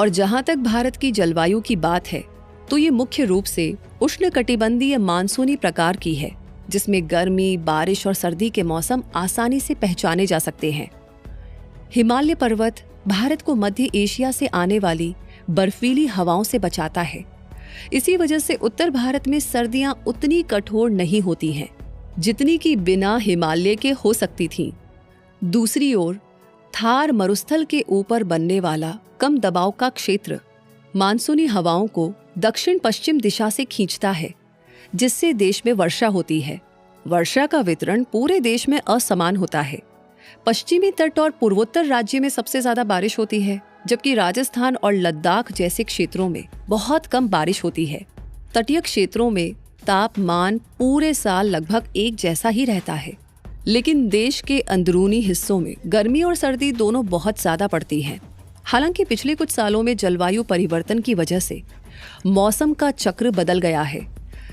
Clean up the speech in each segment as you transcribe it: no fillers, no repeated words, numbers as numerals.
और जहां तक भारत की जलवायु की बात है तो ये मुख्य रूप से उष्णकटिबंधीय मानसूनी प्रकार की है, जिसमें गर्मी, बारिश और सर्दी के मौसम आसानी से पहचाने जा सकते हैं। हिमालय पर्वत भारत को मध्य एशिया से आने वाली बर्फीली हवाओं से बचाता है। इसी वजह से उत्तर भारत में सर्दियां उतनी कठोर नहीं होती हैं जितनी कि बिना हिमालय के हो सकती थीं। दूसरी ओर थार मरुस्थल के ऊपर बनने वाला कम दबाव का क्षेत्र मानसूनी हवाओं को दक्षिण पश्चिम दिशा से खींचता है, जिससे देश में वर्षा होती है। वर्षा का वितरण पूरे देश में असमान होता है। पश्चिमी तट और पूर्वोत्तर राज्य में सबसे ज्यादा बारिश होती है, जबकि राजस्थान और लद्दाख जैसे क्षेत्रों में बहुत कम बारिश होती है। तटीय क्षेत्रों में तापमान पूरे साल लगभग एक जैसा ही रहता है, लेकिन देश के अंदरूनी हिस्सों में गर्मी और सर्दी दोनों बहुत ज्यादा पड़ती हैं। हालांकि पिछले कुछ सालों में जलवायु परिवर्तन की वजह से मौसम का चक्र बदल गया है,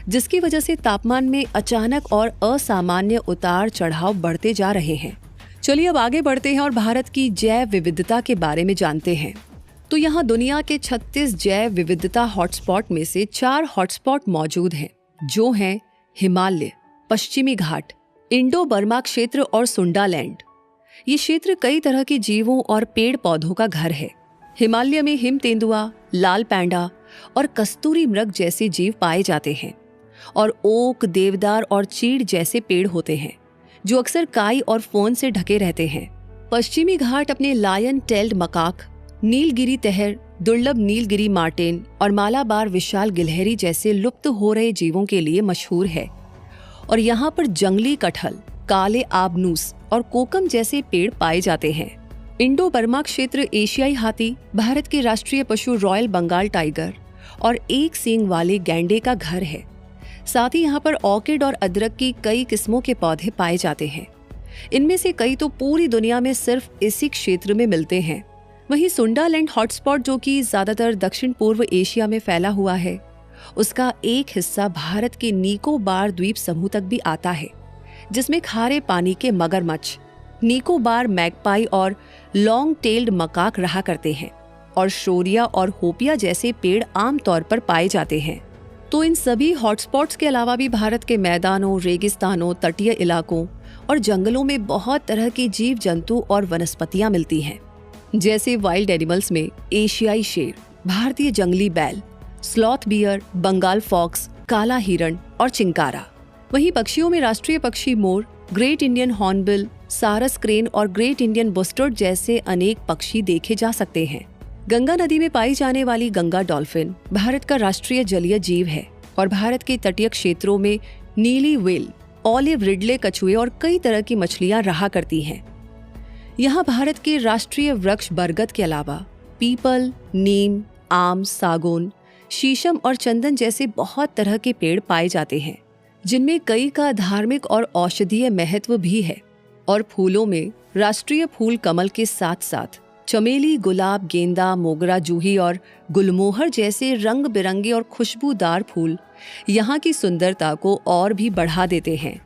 जिसकी वजह से तापमान में अचानक और असामान्य उतार चढ़ाव बढ़ते जा रहे हैं। चलिए अब आगे बढ़ते हैं और भारत की जैव विविधता के बारे में जानते हैं। तो यहाँ दुनिया के 36 जैव विविधता हॉटस्पॉट में से 4 हॉटस्पॉट मौजूद हैं, जो हैं हिमालय, पश्चिमी घाट, इंडो बर्मा क्षेत्र और सुंडालैंड। ये क्षेत्र कई तरह के जीवों और पेड़ पौधों का घर है। हिमालय में हिम तेंदुआ, लाल पैंडा और कस्तूरी मृग जैसे जीव पाए जाते हैं और ओक, देवदार और चीड़ जैसे पेड़ होते हैं जो अक्सर काई और फोन से ढके रहते हैं। पश्चिमी घाट अपने लायन टेल्ड मकाक, नीलगिरी तहर, दुर्लभ नीलगिरी मार्टेन और मालाबार विशाल गिलहरी जैसे लुप्त हो रहे जीवों के लिए मशहूर है और यहाँ पर जंगली कटहल, काले आबनूस और कोकम जैसे पेड़ पाए जाते हैं। इंडो बर्मा क्षेत्र एशियाई हाथी, भारत के राष्ट्रीय पशु रॉयल बंगाल टाइगर और एक सींग वाले गैंडे का घर है। साथ ही यहाँ पर ऑर्किड और अदरक की कई किस्मों के पौधे पाए जाते हैं। इनमें से कई तो पूरी दुनिया में सिर्फ इसी क्षेत्र में मिलते हैं। वहीं सुंडालैंड हॉटस्पॉट, जो कि ज्यादातर दक्षिण पूर्व एशिया में फैला हुआ है, उसका एक हिस्सा भारत के निकोबार द्वीप समूह तक भी आता है, जिसमें खारे पानी के मगरमच्छ, निकोबार मैगपाई और लॉन्ग टेल्ड मकाक रहा करते हैं और शोरिया और होपिया जैसे पेड़ आमतौर पर पाए जाते हैं। तो इन सभी हॉटस्पॉट्स के अलावा भी भारत के मैदानों, रेगिस्तानों, तटीय इलाकों और जंगलों में बहुत तरह के जीव जंतु और वनस्पतियां मिलती हैं, जैसे वाइल्ड एनिमल्स में एशियाई शेर, भारतीय जंगली बैल, स्लॉथ बियर, बंगाल फॉक्स, काला हिरण और चिंकारा। वहीं पक्षियों में राष्ट्रीय पक्षी मोर, ग्रेट इंडियन हॉर्नबिल, सारस क्रेन और ग्रेट इंडियन बुस्टर्ड जैसे अनेक पक्षी देखे जा सकते हैं। गंगा नदी में पाई जाने वाली गंगा डॉल्फिन भारत का राष्ट्रीय जलीय जीव है और भारत के तटीय क्षेत्रों में नीली व्हेल, ऑलिव रिडले कछुए और कई तरह की मछलियां रहा करती हैं। यहाँ भारत के राष्ट्रीय वृक्ष बरगद के अलावा पीपल, नीम, आम, सागौन, शीशम और चंदन जैसे बहुत तरह के पेड़ पाए जाते हैं, जिनमें कई का धार्मिक और औषधीय महत्व भी है। और फूलों में राष्ट्रीय फूल कमल के साथ साथ चमेली, गुलाब, गेंदा, मोगरा, जूही और गुलमोहर जैसे रंग बिरंगे और खुशबूदार फूल यहाँ की सुंदरता को और भी बढ़ा देते हैं।